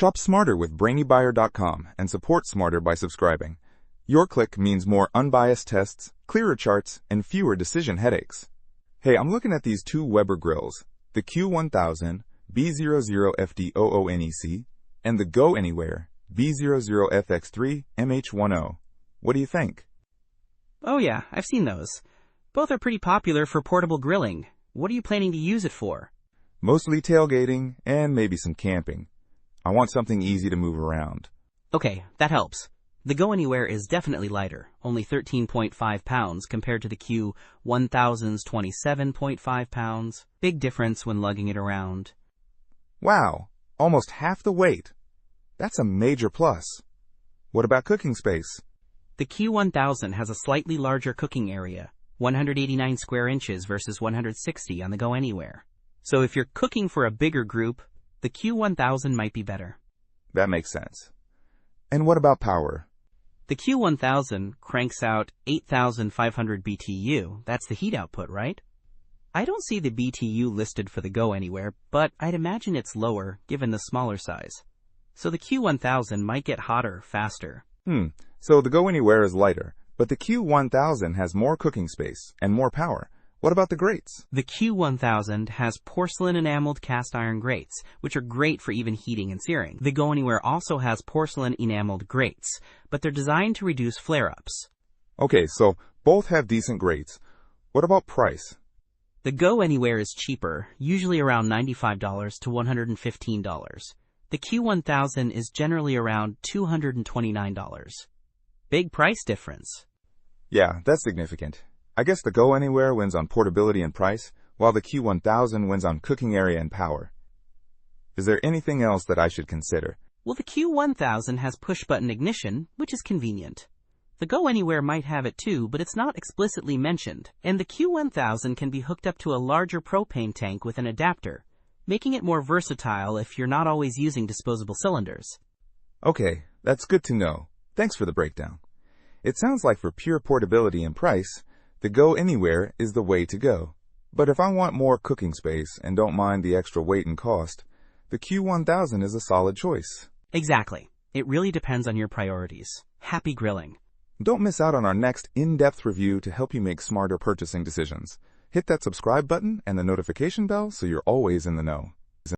Shop smarter with BrainyBuyer.com and support smarter by subscribing. Your click means more unbiased tests, clearer charts, and fewer decision headaches. Hey, I'm looking at these two Weber grills, the Q1000 B00FD00NEC and the Go Anywhere B00FX3 MH10. What do you think? Oh yeah, I've seen those. Both are pretty popular for portable grilling. What are you planning to use it for? Mostly tailgating and maybe some camping. I want something easy to move around. Okay, that helps. The Go Anywhere is definitely lighter, only 13.5 pounds compared to the Q1000's 27.5 pounds. Big difference when lugging it around. Wow, almost half the weight. That's a major plus. What about cooking space? The Q1000 has a slightly larger cooking area, 189 square inches versus 160 on the Go Anywhere. So if you're cooking for a bigger group, the Q1000 might be better. That makes sense. And what about power? The Q1000 cranks out 8,500 BTU. That's the heat output, right? I don't see the BTU listed for the Go Anywhere, but I'd imagine it's lower given the smaller size. So the Q1000 might get hotter faster. So the Go Anywhere is lighter, but the Q1000 has more cooking space and more power. What about the grates? The Q1000 has porcelain enameled cast iron grates, which are great for even heating and searing. The Go Anywhere also has porcelain enameled grates, but they're designed to reduce flare-ups. Okay, so both have decent grates. What about price? The Go Anywhere is cheaper, usually around $95 to $115. The Q1000 is generally around $229. Big price difference. Yeah, that's significant. I guess the Go Anywhere wins on portability and price, while the Q1000 wins on cooking area and power. Is there anything else that I should consider? Well, the Q1000 has push-button ignition, which is convenient. The Go Anywhere might have it too, but it's not explicitly mentioned. And the Q1000 can be hooked up to a larger propane tank with an adapter, making it more versatile if you're not always using disposable cylinders. Okay, that's good to know. Thanks for the breakdown. It sounds like for pure portability and price, the Go Anywhere is the way to go. But if I want more cooking space and don't mind the extra weight and cost, the Q1000 is a solid choice. Exactly. It really depends on your priorities. Happy grilling. Don't miss out on our next in-depth review to help you make smarter purchasing decisions. Hit that subscribe button and the notification bell so you're always in the know.